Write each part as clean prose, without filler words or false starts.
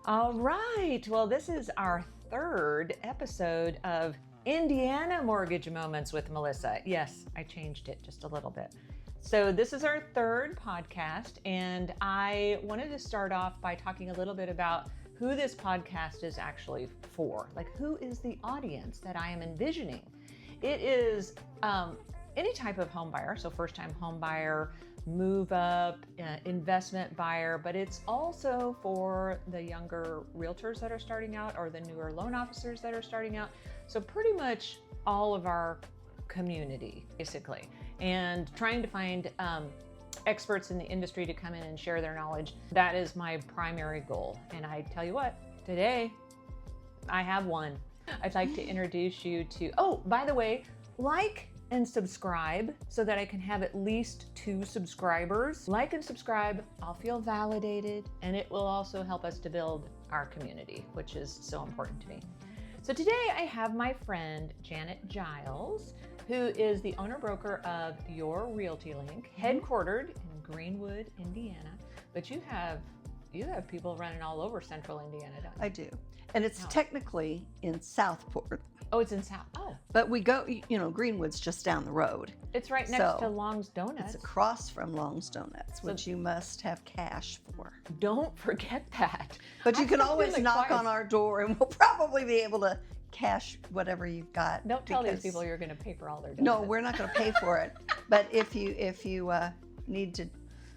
All right. Well, this is our third episode of Indiana Mortgage Moments with Melissa. Yes, I changed it just a little bit. So this is our third podcast, and I wanted to start off by talking a little bit about who this podcast is actually for. Like, who is the audience that I am envisioning? It is any type of home buyer, so first-time home buyer, move up, investment buyer, but it's also for the younger realtors that are starting out or the newer loan officers that are starting out. So pretty much all of our community, basically, and trying to find experts in the industry to come in and share their knowledge. That is my primary goal. And I tell you what, today I have one. I'd like to introduce you to, oh, by the way, like and subscribe so that I can have at least 2 subscribers. Like and subscribe, I'll feel validated, and it will also help us to build our community, which is so important to me. So today I have my friend Janet Giles, who is the owner-broker of Your Realty Link, headquartered in Greenwood, Indiana. But you have people running all over central Indiana, don't you? I do. And it's technically in Southport. Oh, it's in South. Oh. But we go, Greenwood's just down the road. It's right next to Long's Donuts. It's across from Long's Donuts, which you must have cash for. Don't forget that. But you can always knock on our door and we'll probably be able to cash whatever you've got. Don't tell these people you're going to pay for all their donuts. No, we're not going to pay for it. But if you need to,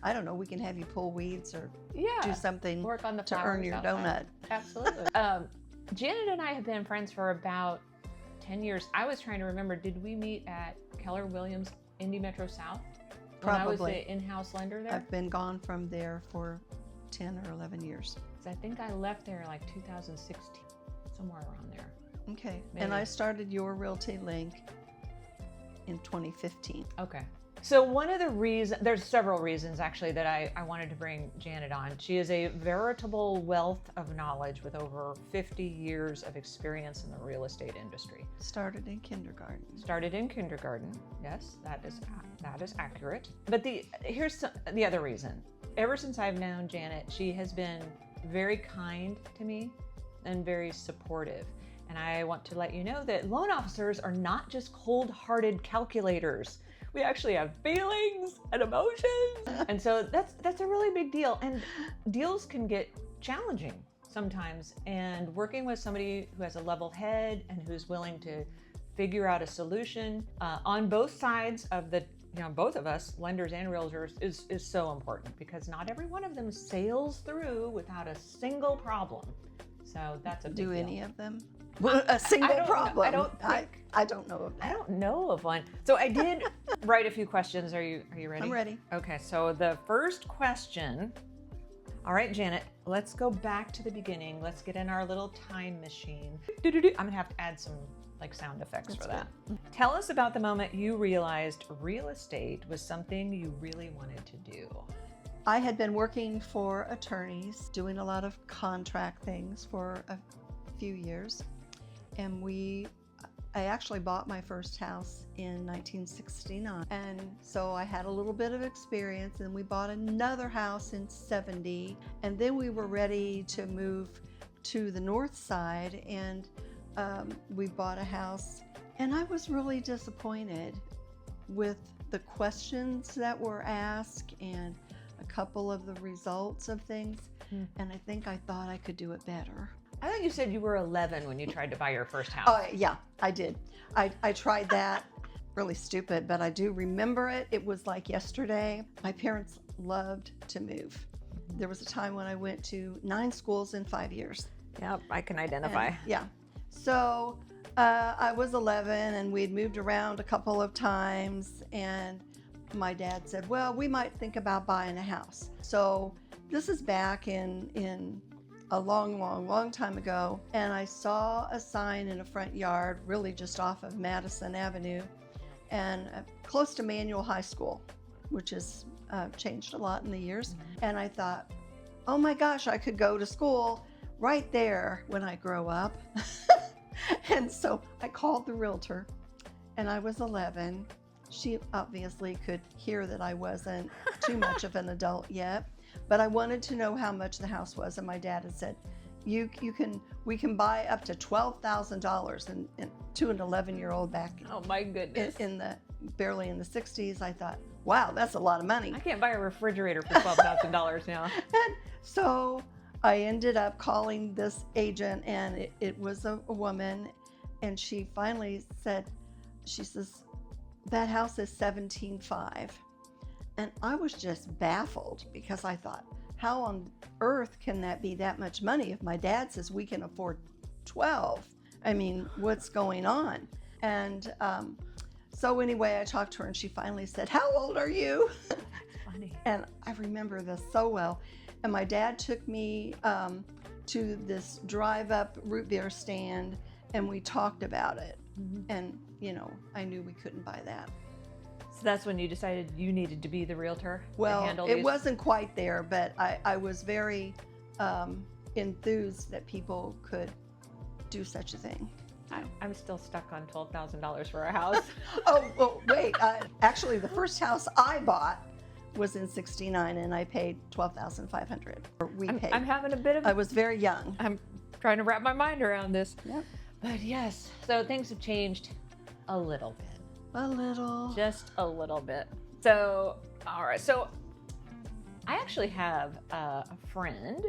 I don't know, we can have you pull weeds or do something work on the to earn your donut. Absolutely. Janet and I have been friends for about 10 years. I was trying to remember, did we meet at Keller Williams Indy Metro South? Probably. When I was the in-house lender there? I've been gone from there for 10 or 11 years. I think I left there like 2016, somewhere around there. Okay. Maybe. And I started Your Realty Link in 2015. Okay. So one of the reasons, there's several reasons actually that I wanted to bring Janet on. She is a veritable wealth of knowledge with over 50 years of experience in the real estate industry. Started in kindergarten. Yes, that is accurate. But here's the other reason. Ever since I've known Janet, she has been very kind to me and very supportive. And I want to let you know that loan officers are not just cold-hearted calculators. We actually have feelings and emotions. And so that's a really big deal. And deals can get challenging sometimes. And working with somebody who has a level head and who's willing to figure out a solution on both sides of the, both of us, lenders and realtors, is so important, because not every one of them sails through without a single problem. So that's a big deal. Do any of them? A single problem. I don't know of that. I don't know of one. So I did write a few questions. Are you ready? I'm ready. Okay, so the first question. All right, Janet, let's go back to the beginning. Let's get in our little time machine. I'm gonna have to add some sound effects for that. Good. Tell us about the moment you realized real estate was something you really wanted to do. I had been working for attorneys, doing a lot of contract things for a few years. And I actually bought my first house in 1969. And so I had a little bit of experience, and we bought another house in 70. And then we were ready to move to the north side, and we bought a house. And I was really disappointed with the questions that were asked and a couple of the results of things. And I thought I could do it better. I thought you said you were 11 when you tried to buy your first house. Oh, yeah, I did. I tried that. Really stupid, but I do remember it. It was like yesterday. My parents loved to move. There was a time when I went to 9 schools in 5 years. Yep, I can identify. And, yeah. So I was 11, and we'd moved around a couple of times, and my dad said, well, we might think about buying a house. So this is back in a long time ago, and I saw a sign in a front yard, really just off of Madison Avenue, and close to Manual High School, which has changed a lot in the years. And I thought, oh my gosh, I could go to school right there when I grow up. And so I called the realtor, and I was 11. She obviously could hear that I wasn't too much of an adult yet, but I wanted to know how much the house was, and my dad had said, we can buy up to $12,000 to an 11-year-old back Oh my goodness. barely in the 60s. I thought, wow, that's a lot of money. I can't buy a refrigerator for $12,000 now. And so I ended up calling this agent, and it was a woman, and she finally said, she says, that house is 17.5. And I was just baffled because I thought, how on earth can that be that much money if my dad says we can afford 12? I mean, what's going on? And so anyway, I talked to her, and she finally said, how old are you? That's funny. And I remember this so well. And my dad took me to this drive-up root beer stand, and we talked about it. Mm-hmm. And, you know, I knew we couldn't buy that. So that's when you decided you needed to be the realtor? Well, to handle it these? wasn't quite there, but I was very enthused that people could do such a thing. I'm still stuck on $12,000 for a house. Oh, well, wait. Actually, the first house I bought was in '69, and I paid $12,500. I'm having a bit of... I was very young. I'm trying to wrap my mind around this. Yep. But yes, so things have changed a little bit. A little. Just a little bit. So, all right. So I actually have a friend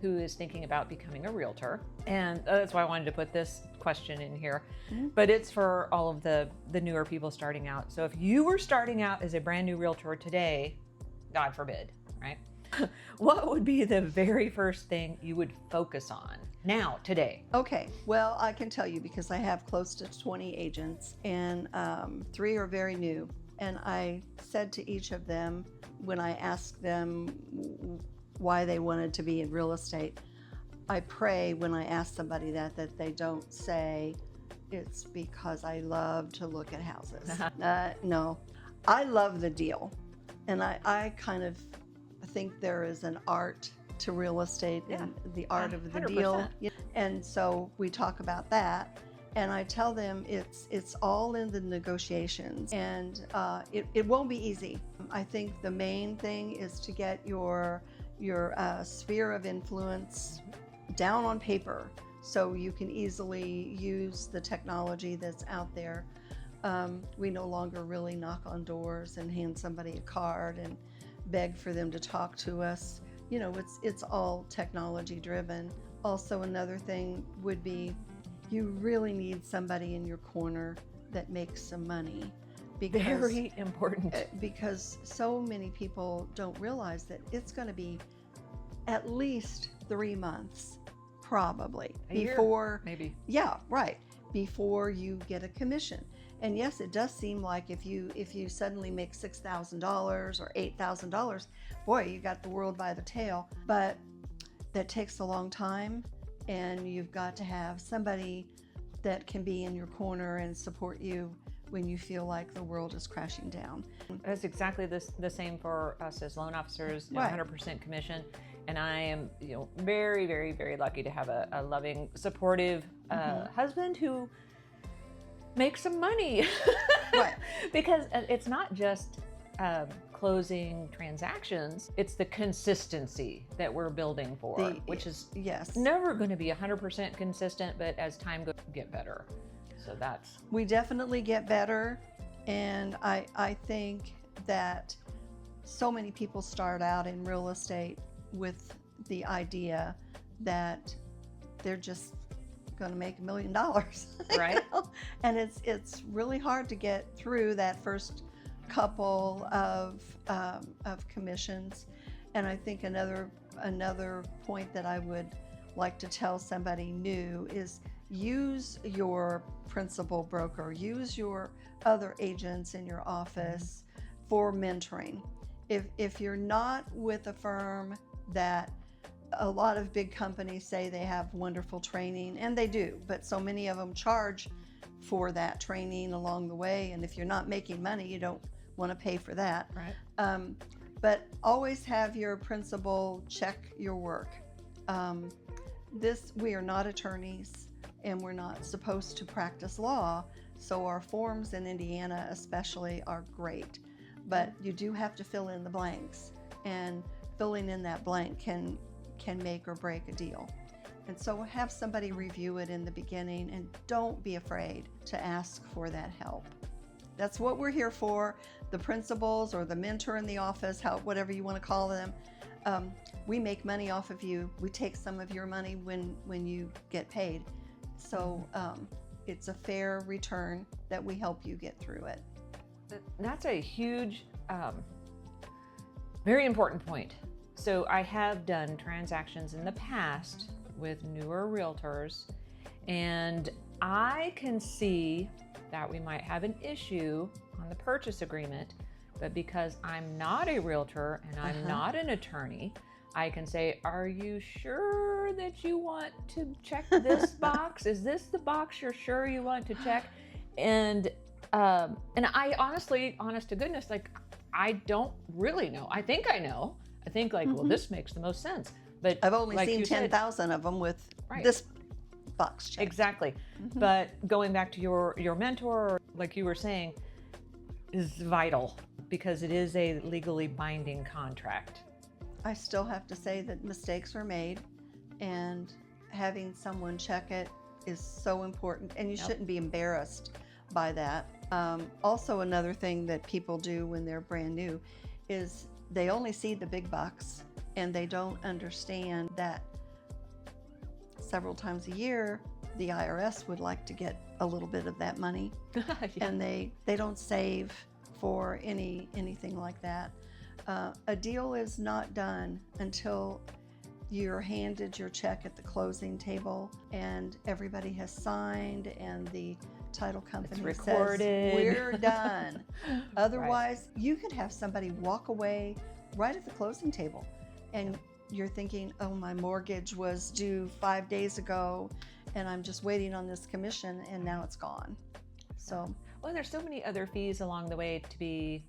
who is thinking about becoming a realtor. And that's why I wanted to put this question in here. Mm-hmm. But it's for all of the newer people starting out. So if you were starting out as a brand new realtor today, God forbid, right? What would be the very first thing you would focus on now, today? Okay, well, I can tell you because I have close to 20 agents, and 3 are very new. And I said to each of them, when I asked them why they wanted to be in real estate, I pray when I ask somebody that they don't say, it's because I love to look at houses. No, I love the deal. And I kind of think there is an art to real estate, and the art of the 100%. deal. And so we talk about that, and I tell them it's all in the negotiations, and it won't be easy. I think the main thing is to get your sphere of influence down on paper, so you can easily use the technology that's out there. We no longer really knock on doors and hand somebody a card and beg for them to talk to us. You know, it's all technology driven. Also, another thing would be, you really need somebody in your corner that makes some money. Because, Very important. because so many people don't realize that it's going to be at least 3 months, probably, before maybe. Yeah, right. Before you get a commission. And yes, it does seem like if you suddenly make $6,000 or $8,000, boy, you got the world by the tail. But that takes a long time, and you've got to have somebody that can be in your corner and support you when you feel like the world is crashing down. That's exactly the same for us as loan officers, Right. 100% commission. And I am, very, very, very lucky to have a loving, supportive husband who makes some money. Right. Because it's not just closing transactions, it's the consistency that we're building for, which is yes, never going to be 100% consistent, but as time goes, get better. So we definitely get better. And I think that so many people start out in real estate with the idea that they're just going to make $1 million, right? And it's really hard to get through that first couple of commissions. And I think another point that I would like to tell somebody new is, use your principal broker, use your other agents in your office for mentoring. If you're not with a firm that a lot of big companies say they have wonderful training, and they do, but so many of them charge for that training along the way, and if you're not making money, you don't want to pay for that. Right. But always have your principal check your work. We are not attorneys, and we're not supposed to practice law, so our forms in Indiana especially are great, but you do have to fill in the blanks, and filling in that blank can make or break a deal. And so have somebody review it in the beginning, and don't be afraid to ask for that help. That's what we're here for. The principals or the mentor in the office, whatever you want to call them, we make money off of you. We take some of your money when you get paid. So it's a fair return that we help you get through it. That's a huge, very important point. So I have done transactions in the past with newer realtors, and I can see that we might have an issue on the purchase agreement, but because I'm not a realtor and I'm not an attorney, I can say, are you sure that you want to check this box? Is this the box you're sure you want to check? And I honestly, honest to goodness, like, I don't really know. I think I know. I think like, well, this makes the most sense. But I've only like seen 10,000 of them with this box check. Exactly. But going back to your mentor, like you were saying, is vital because it is a legally binding contract. I still have to say that mistakes are made, and having someone check it is so important, and you shouldn't be embarrassed by that. Also, another thing that people do when they're brand new is they only see the big bucks, and they don't understand that several times a year the IRS would like to get a little bit of that money. And they don't save for anything like that. A deal is not done until you're handed your check at the closing table and everybody has signed and the title company says we're done. Otherwise, you could have somebody walk away right at the closing table and you're thinking, oh, my mortgage was due 5 days ago and I'm just waiting on this commission and now it's gone. So, well, there's so many other fees along the way to be,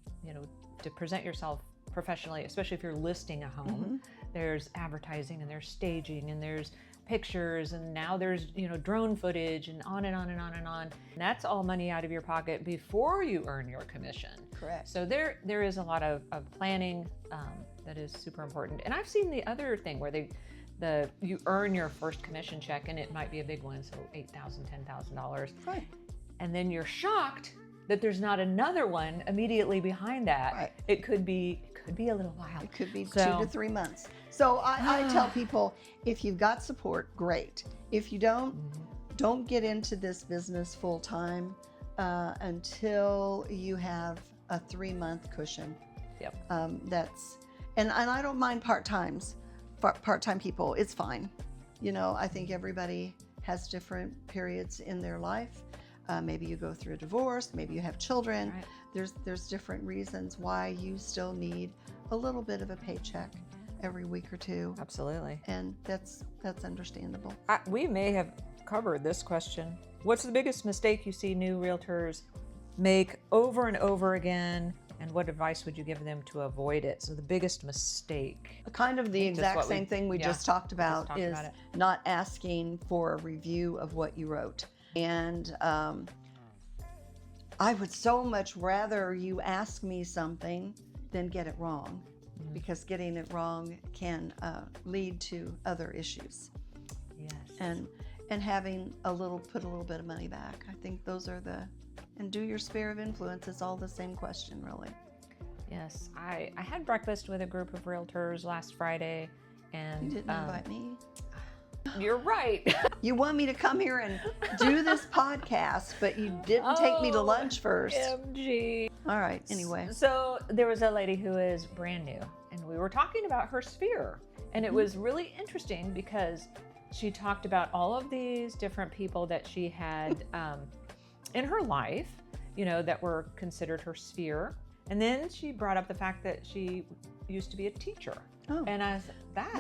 to present yourself professionally, especially if you're listing a home. There's advertising and there's staging and there's pictures and now there's drone footage and on and on and on and on. And that's all money out of your pocket before you earn your commission. Correct. So there is a lot of planning that is super important. And I've seen the other thing where you earn your first commission check and it might be a big one, so $8,000, $10,000. Right. And then you're shocked that there's not another one immediately behind that. Right. It could be a little while. It could be 2 to 3 months. So I tell people, if you've got support, great. If you don't get into this business full time until you have a 3-month cushion. Yep. And I don't mind part-time people. It's fine. I think everybody has different periods in their life. Maybe you go through a divorce, maybe you have children. Right. There's different reasons why you still need a little bit of a paycheck every week or two. Absolutely. And that's understandable. We may have covered this question. What's the biggest mistake you see new realtors make over and over again? And what advice would you give them to avoid it? So the biggest mistake. Kind of the exact same thing we just talked about is not asking for a review of what you wrote. And I would so much rather you ask me something than get it wrong, because getting it wrong can lead to other issues. Yes. And having put a little bit of money back. I think those are and do your sphere of influence is all the same question, really. Yes. I had breakfast with a group of realtors last Friday, and you didn't invite me. You're right. You want me to come here and do this podcast, but you didn't take me to lunch first. MG. All right, anyway. So there was a lady who is brand new, and we were talking about her sphere. And it was really interesting because she talked about all of these different people that she had in her life, that were considered her sphere. And then she brought up the fact that she used to be a teacher. Oh. And I said, that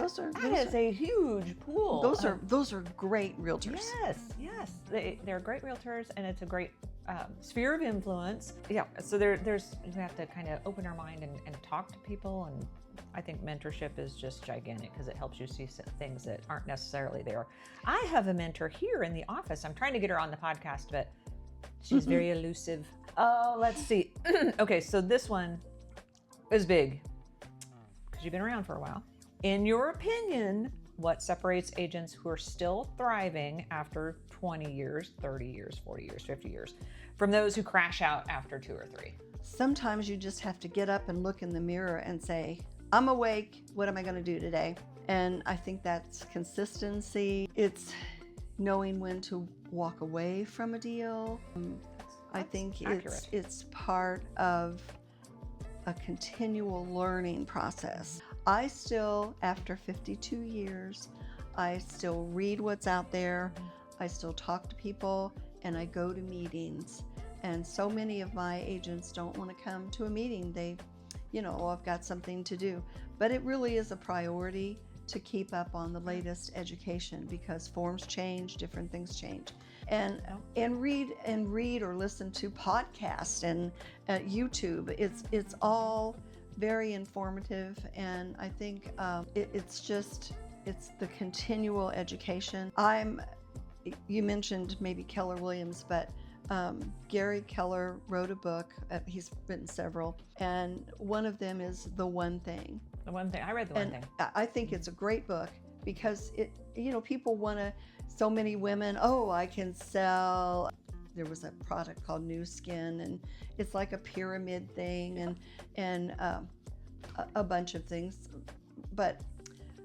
is a huge pool. Those are great realtors. Yes. They're great realtors, and it's a great sphere of influence. Yeah. So we have to kind of open our mind and talk to people. And I think mentorship is just gigantic because it helps you see things that aren't necessarily there. I have a mentor here in the office. I'm trying to get her on the podcast, but she's very elusive. Oh, let's see. Okay, so this one is big because you've been around for a while. In your opinion, what separates agents who are still thriving after 20 years, 30 years, 40 years, 50 years, from those who crash out after 2 or 3. Sometimes you just have to get up and look in the mirror and say, I'm awake, what am I going to do today? And I think that's consistency. It's knowing when to walk away from a deal. I think it's part of a continual learning process. I still, after 52 years, I still read what's out there. I still talk to people, and I go to meetings. And so many of my agents don't want to come to a meeting. They, I've got something to do. But it really is a priority to keep up on the latest education, because forms change, different things change. And read or listen to podcasts and YouTube. It's all very informative, and I think it's the continual education. You mentioned maybe Keller Williams, but Gary Keller wrote a book. He's written several, and one of them is The One Thing. The One Thing. I read The One Thing. I think it's a great book because people want to. So many women, I can sell. There was a product called New Skin, and it's like a pyramid thing, and a bunch of things. But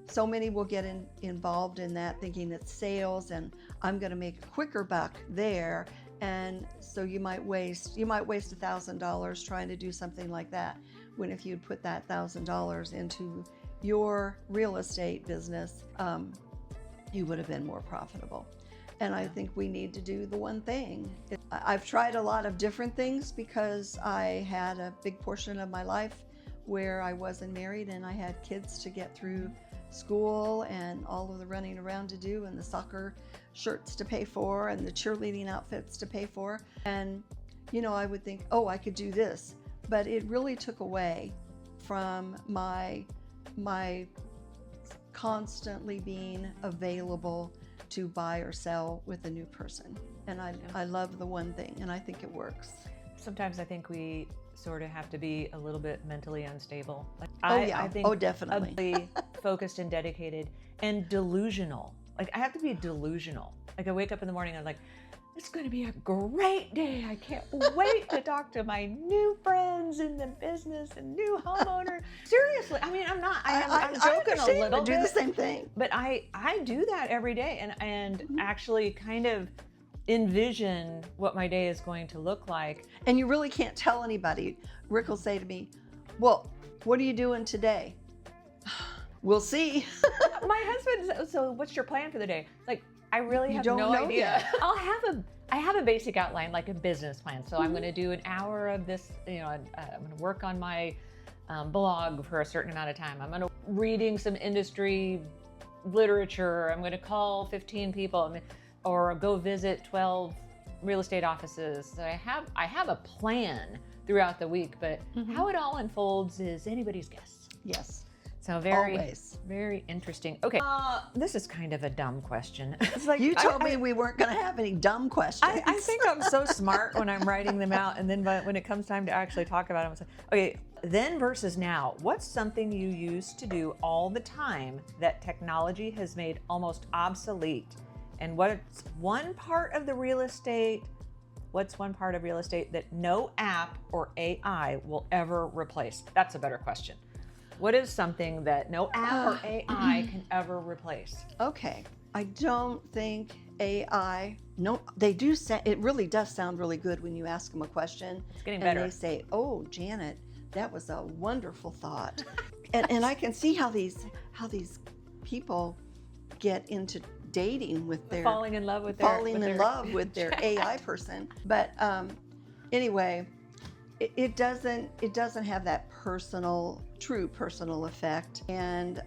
so many will get involved in that, thinking it's sales, and I'm going to make a quicker buck there. And so you might waste $1,000 trying to do something like that, when if you'd put that $1,000 into your real estate business, you would have been more profitable. And I think we need to do the one thing. I've tried a lot of different things because I had a big portion of my life where I wasn't married and I had kids to get through school and all of the running around to do, and the soccer shirts to pay for and the cheerleading outfits to pay for. And I would think, I could do this, but it really took away from my constantly being available to buy or sell with a new person. And I love The One Thing, and I think it works. Sometimes I think we sort of have to be a little bit mentally unstable. I think definitely. Focused and dedicated and delusional. Like, I have to be delusional. Like, I wake up in the morning and I'm like, it's going to be a great day. I can't wait to talk to my new friends in the business and new homeowner. Seriously, I mean, I'm joking a little bit. I do the same thing. But I do that every day, and actually kind of envision what my day is going to look like. And you really can't tell anybody. Rick will say to me, well, what are you doing today? We'll see. My husband says, so what's your plan for the day? Like, I really have no idea. Yet. I have a basic outline, like a business plan. So I'm going to do an hour of this, I'm going to work on my blog for a certain amount of time. I'm going to reading some industry literature. I'm going to call 15 people or go visit 12 real estate offices. So I have a plan throughout the week, but how it all unfolds is anybody's guess. Yes. So Always. very interesting. Okay, this is kind of a dumb question. It's like you told me we weren't going to have any dumb questions. I think I'm so smart when I'm writing them out, and then when it comes time to actually talk about them, I'm like, okay, then versus now, what's something you used to do all the time that technology has made almost obsolete? And what's one part of real estate that no app or AI will ever replace? That's a better question. What is something that no app or AI can ever replace? Okay. I don't think AI, they do say, it really does sound really good when you ask them a question. It's getting better. And they say, oh, Janet, that was a wonderful thought. and I can see how these people get into dating with their falling in love with their AI person. But anyway, it doesn't have that true personal effect, and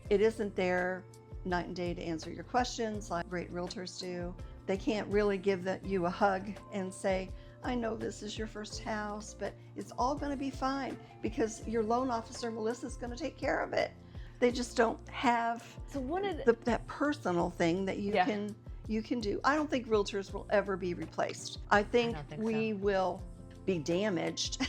it isn't there night and day to answer your questions like great realtors do. They can't really give you a hug and say, I know this is your first house, but it's all going to be fine because your loan officer Melissa's going to take care of it. They just don't have that personal thing that you can do. I don't think realtors will ever be replaced. I think we will be damaged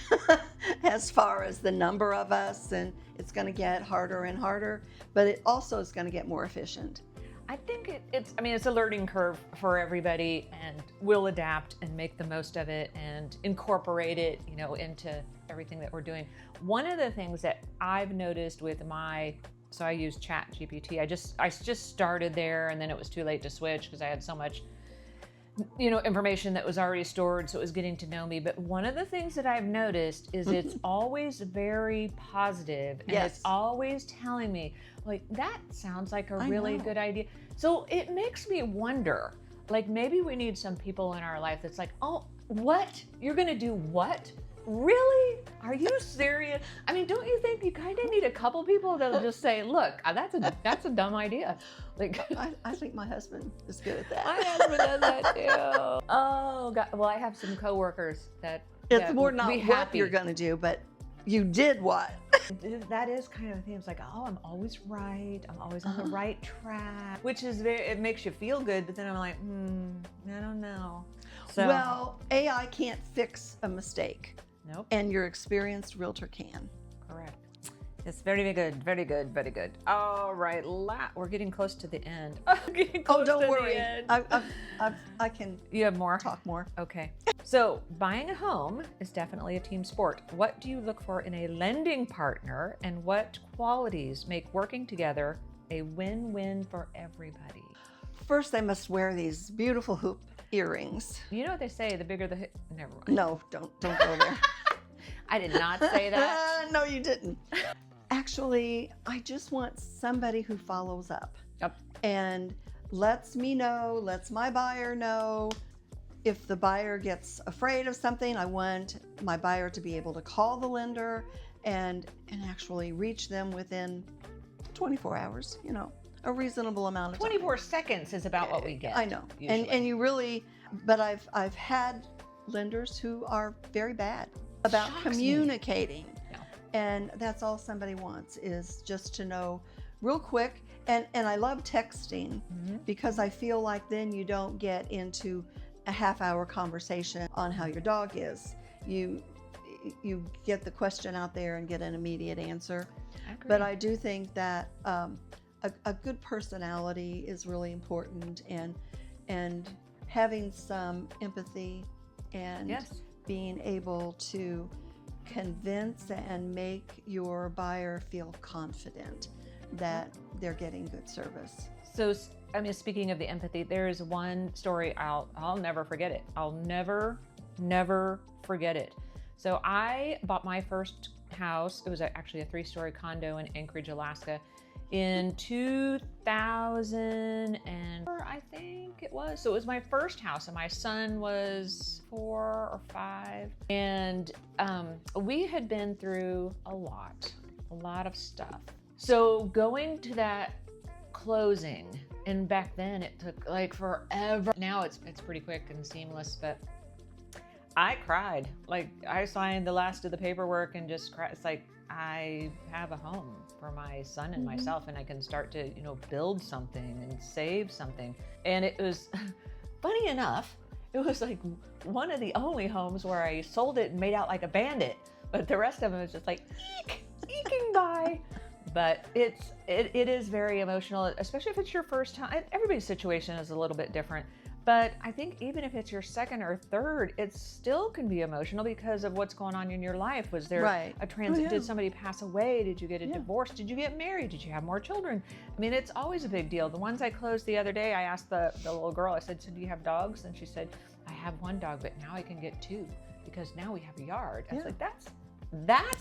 as far as the number of us, and it's going to get harder and harder, but it also is going to get more efficient. I think it's a learning curve for everybody, and we'll adapt and make the most of it and incorporate it, into everything that we're doing. One of the things that I've noticed with so I use Chat GPT. I just started there, and then it was too late to switch because I had so much, information that was already stored, so it was getting to know me. But one of the things that I've noticed is it's always very positive, and Yes. it's always telling me, like, that sounds like a really know. good idea. So it makes me wonder, like, maybe we need some people in our life that's like, oh, what? You're gonna do what? Really? Are you serious? I mean, don't you think you kind of need a couple people that'll just say, look, that's a dumb idea. Like, I think my husband is good at that. my husband does that too. Oh God. Well, I have some coworkers that It's more not be what happy. you're going to do, but you did what. That is kind of the thing. It's like, oh, I'm always right. I'm always on the right track, which is it makes you feel good. But then I'm like, I don't know. So, Well, AI can't fix a mistake, nope. and your experienced realtor can. Correct. It's very good, very good, very good. All right, we're getting close to the end. Getting Oh, close don't to worry. The end. I can You have more? talk more. Okay. So buying a home is definitely a team sport. What do you look for in a lending partner, and what qualities make working together a win-win for everybody? First, they must wear these beautiful hoop earrings. You know what they say, the bigger the hit. Never mind. No, don't go there. I did not say that. No, you didn't. Actually, I just want somebody who follows up. Yep. And lets me know, lets my buyer know. If the buyer gets afraid of something, I want my buyer to be able to call the lender and actually reach them within 24 hours, a reasonable amount of time. 24 seconds is about what we get. I know. Usually. And you really, but I've had lenders who are very bad about Shocks me. communicating. Yeah. And that's all somebody wants, is just to know real quick. And I love texting because I feel like then you don't get into a half-hour conversation on how your dog is. You get the question out there and get an immediate answer. But I do think that a good personality is really important, and having some empathy and Yes. being able to convince and make your buyer feel confident that they're getting good service. So, speaking of the empathy, there is one story I'll never forget it. I'll never forget it. So I bought my first house. It was actually a 3-story condo in Anchorage, Alaska, in 2004, I think it was. So it was my first house, and my son was 4 or 5, and we had been through a lot of stuff. So going to that closing, and back then it took like forever. Now it's pretty quick and seamless, but I cried. Like, I signed the last of the paperwork and just cried. It's like, I have a home for my son and myself, and I can start to, build something and save something. And it was, funny enough, it was like one of the only homes where I sold it and made out like a bandit, but the rest of them was just like, eking by. But it is very emotional, especially if it's your first time. Everybody's situation is a little bit different. But I think even if it's your second or third, it still can be emotional because of what's going on in your life. Was there a transit? Oh, yeah. Did somebody pass away? Did you get a divorce? Did you get married? Did you have more children? I mean, it's always a big deal. The ones I closed the other day, I asked the little girl, I said, so do you have dogs? And she said, I have 1 dog, but now I can get 2 because now we have a yard. I was like, that's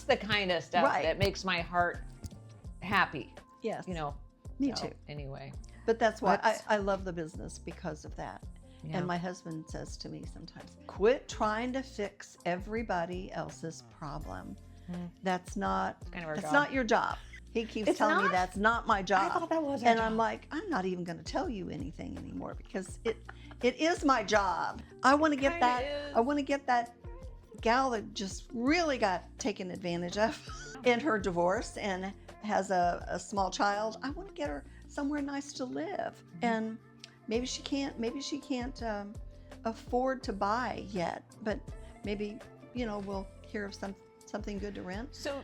the kind of stuff that makes my heart happy. Yes. Me too. Anyway. But that's why I love the business, because of that. Yeah. And my husband says to me sometimes, quit trying to fix everybody else's problem. That's not your job. He keeps telling me that's not my job. I thought that was our And job. I'm like, I'm not even going to tell you anything anymore, because it is my job. I want to get that. I want to get that gal that just really got taken advantage of in her divorce and has a small child. I want to get her somewhere nice to live. And maybe she can't afford to buy yet, but maybe we'll hear of something good to rent. So,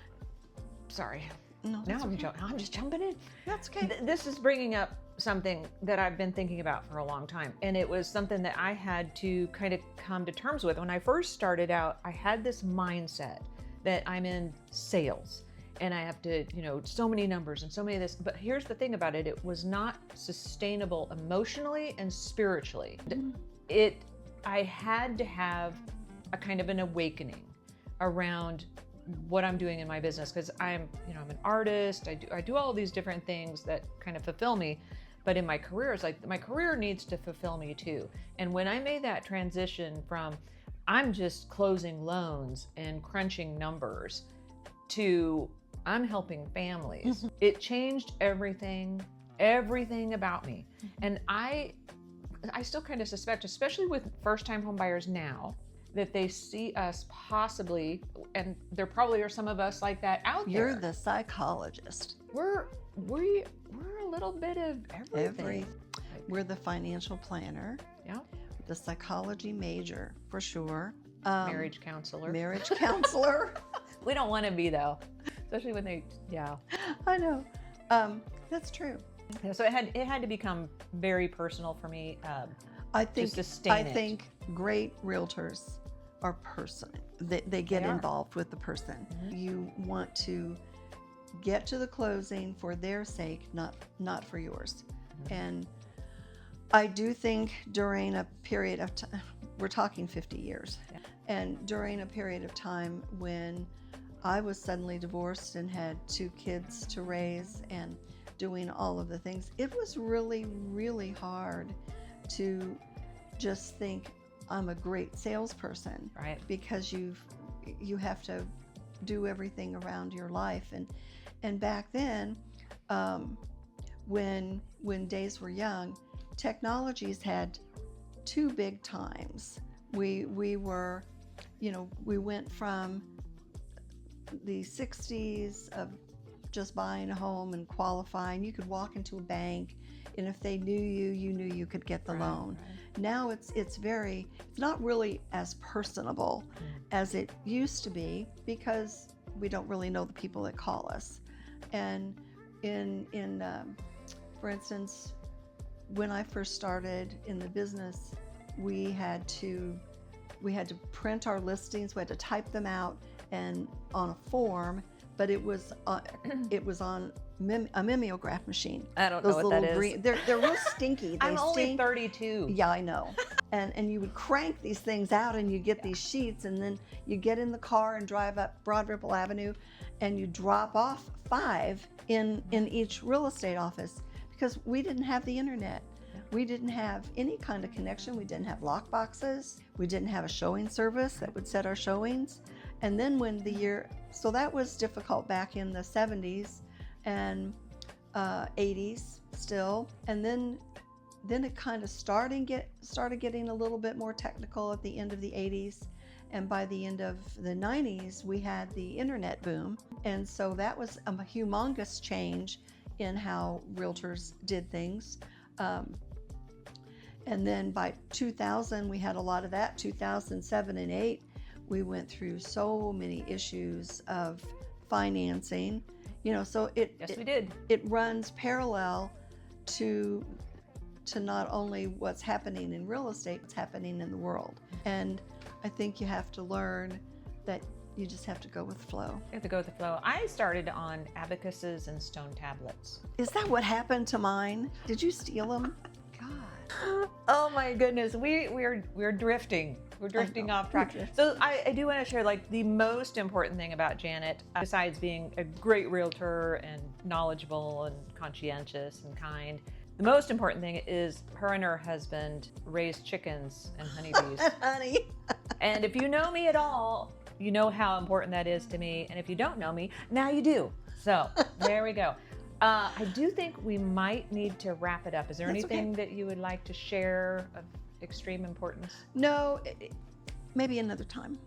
sorry. No, Now that's okay. I'm just jumping in. That's okay. This is bringing up something that I've been thinking about for a long time. And it was something that I had to kind of come to terms with. When I first started out, I had this mindset that I'm in sales and I have to, so many numbers and so many of this. But here's the thing about it. It was not sustainable emotionally and spiritually. I had to have a kind of an awakening around what I'm doing in my business, because I'm an artist. I do all of these different things that kind of fulfill me, but in my career, it's like my career needs to fulfill me too. And when I made that transition from I'm just closing loans and crunching numbers to I'm helping families, it changed everything about me. And I still kind of suspect, especially with first-time home buyers now, that they see us possibly, and there probably are some of us like that out there. You're the psychologist. We're a little bit of everything. We're the financial planner. Yeah. The psychology major, for sure. Marriage counselor. Marriage counselor. We don't want to be, though, especially when yeah. I know. That's true. Yeah, so it had to become very personal for me. I think to sustain it. think great realtors are personal. They get involved with the person. Mm-hmm. You want to get to the closing for their sake, not for yours. Mm-hmm. And I do think during a period of time, we're talking 50 years, and during a period of time when I was suddenly divorced and had 2 kids to raise and doing all of the things, it was really, really hard to just think I'm a great salesperson, right? Because you have to do everything around your life, and back then, when days were young, technologies had 2 big times. We were, we went from the 60s of just buying a home and qualifying. You could walk into a bank, and if they knew you, you knew you could get the loan. Right. Now it's not really as personable as it used to be, because we don't really know the people that call us. And for instance, when I first started in the business, we had to print our listings. We had to type them out and on a form, but it was on a mimeograph machine. I don't know what that is. Green, they're real stinky. I'm only 32. Yeah, I know. And you would crank these things out, and you get these sheets, and then you get in the car and drive up Broad Ripple Avenue, and you drop off 5 in each real estate office, because we didn't have the internet. We didn't have any kind of connection. We didn't have lock boxes. We didn't have a showing service that would set our showings. And then so that was difficult back in the 70s and 80s still. And then it kind of started getting a little bit more technical at the end of the 80s. And by the end of the 90s, we had the internet boom. And so that was a humongous change in how realtors did things. And then by 2000, we had a lot of that. 2007 and 8, we went through so many issues of financing. So we did. It runs parallel to not only what's happening in real estate, what's happening in the world. And I think you have to learn that you just have to go with the flow. You have to go with the flow. I started on abacuses and stone tablets. Is that what happened to mine? Did you steal them? God. Oh my goodness, we're drifting. We're drifting off track. So I do want to share, like, the most important thing about Janet, besides being a great realtor and knowledgeable and conscientious and kind, the most important thing is her and her husband raised chickens and honeybees. Honey. And if you know me at all, you know how important that is to me. And if you don't know me, now you do. So there we go. I do think we might need to wrap it up. Is there anything that you would like to share of extreme importance? No, maybe another time.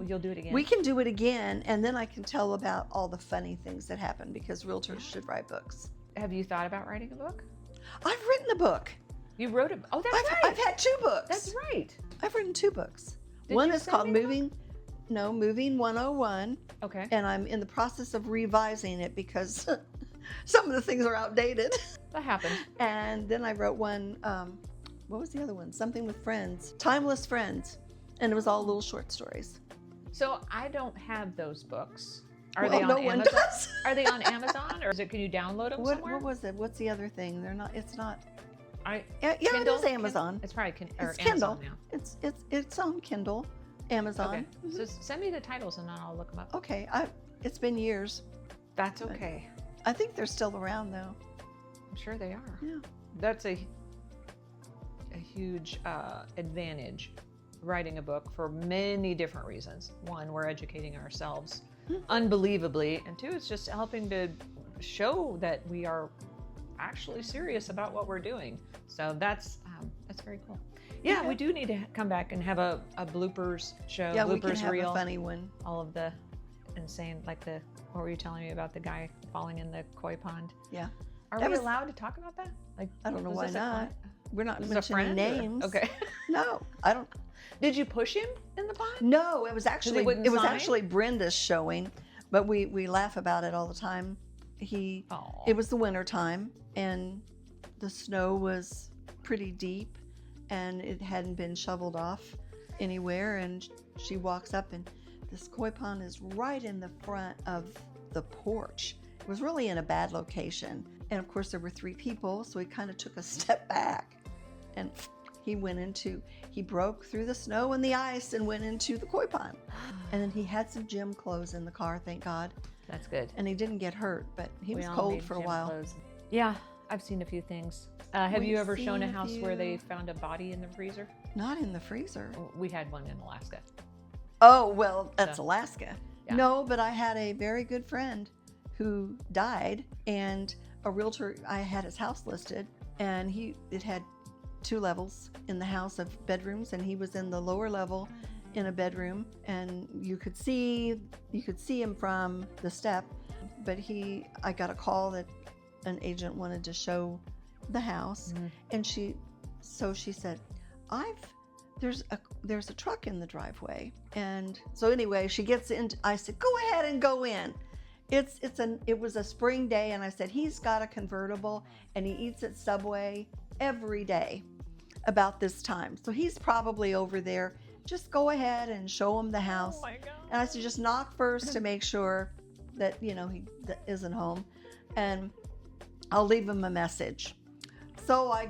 You'll do it again? We can do it again, and then I can tell about all the funny things that happen, because realtors should write books. Have you thought about writing a book? I've written a book. You wrote a... Oh, that's right. I've had 2 books. That's right. I've written 2 books. Did One you is send called me the book? No, Moving 101. Okay. And I'm in the process of revising it because some of the things are outdated. That happens. And then I wrote one, what was the other one? Something with friends, Timeless Friends. And it was all little short stories. So I don't have those books. Are Well, they on no one Amazon? does. Are they on Amazon, or can you download them somewhere? What was it? What's the other thing? They're not. It's not. I Yeah, Kindle? it is Amazon. It's probably or It's Amazon Kindle. now. It's on Kindle, Amazon. Okay. Mhm. So send me the titles and then I'll look them up. Okay. It's been years. That's okay. I think they're still around though. I'm sure they are. Yeah. That's a huge advantage, writing a book, for many different reasons. One, we're educating ourselves unbelievably, and two, it's just helping to show that we are actually serious about what we're doing. So that's very cool. Yeah, we do need to come back and have a bloopers show, Yeah, bloopers we can have reel, a funny one. all of the insane, like what were you telling me about the guy falling in the koi pond? Yeah. Are That we was- allowed to talk about that? Like, I don't know was why this a not. client? We're not Was this a mentioning friend, or- names. Okay. No, I don't. Did you push him in the pond? No, it was actually wouldn't sign? actually Brenda's showing, but we laugh about it all the time. Aw. It was the winter time and the snow was pretty deep and it hadn't been shoveled off anywhere, and she walks up and this koi pond is right in the front of the porch. It was really in a bad location, and of course there were 3 people, so he kind of took a step back and he broke through the snow and the ice and went into the koi pond. And then he had some gym clothes in the car, thank God. That's good. And he didn't get hurt, but he We was all cold need for a gym while. clothes. Yeah, I've seen a few things. Have We've you ever shown a seen a house where they few. found a body in the freezer? Not in the freezer. We had one in Alaska. Oh, well, that's So, Alaska. yeah. No, but I had a very good friend who died, and a realtor, I had his house listed, and it had 2 levels in the house of bedrooms, and he was in the lower level in a bedroom, and you could see him from the step. But I got a call that an agent wanted to show the house, and she said, there's a truck in the driveway. And so anyway, she gets in. I said, go ahead and go in. It was a spring day, and I said, he's got a convertible and he eats at Subway every day about this time, so he's probably over there. Just go ahead and show him the house. Oh my God. And I said, just knock first to make sure that he isn't home, and I'll leave him a message. So I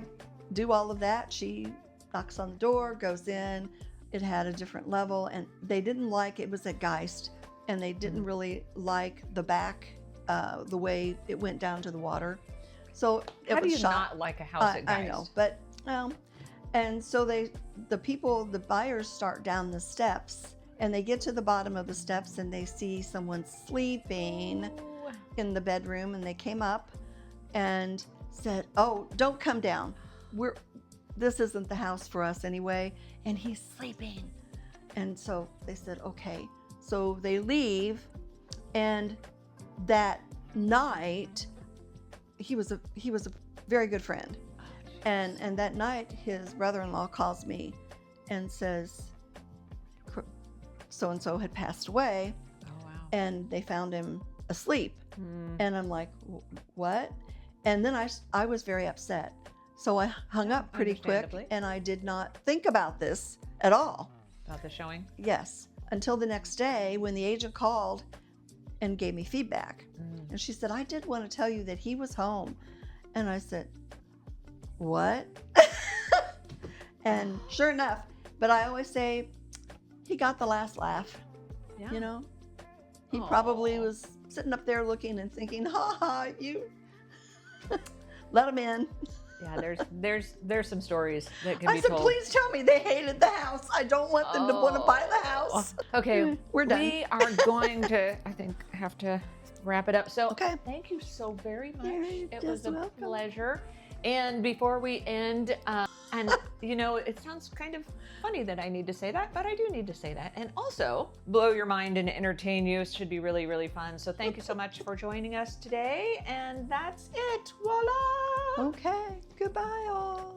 do all of that. She knocks on the door, goes in. It had a different level, and they didn't like it was at Geist, and they didn't really like the back, the way it went down to the water. So it How do was you shot. not like a house at Geist? I know, but and so the buyers start down the steps, and they get to the bottom of the steps and they see someone sleeping Ooh. in the bedroom, and they came up and said, oh, don't come down. This isn't the house for us anyway, and he's sleeping. And so they said, okay. So they leave, and that night he was a very good friend. And that night, his brother-in-law calls me and says, so-and-so had passed away, Oh, wow. and they found him asleep. And I'm like, what? And then I was very upset. So I hung up pretty quick, Understandably. and I did not think about this at all. About the showing? Yes, until the next day when the agent called and gave me feedback. And she said, I did want to tell you that he was home. And I said, what? And sure enough, but I always say he got the last laugh. Yeah. You know, he probably Aw. was sitting up there looking and thinking, ha ha, you let him in. Yeah, there's some stories that can I be said, told. please tell me they hated the house. I don't want them to want to buy the house. Okay, We're done. We are going to, I think, have to wrap it up. So Okay. thank you so very much. You're It was just a welcome. pleasure. And before we end, and it sounds kind of funny that I need to say that, but I do need to say that. And also, blow your mind and entertain you. It should be really, really fun. So thank you so much for joining us today. And that's it. Voila! Okay, goodbye all.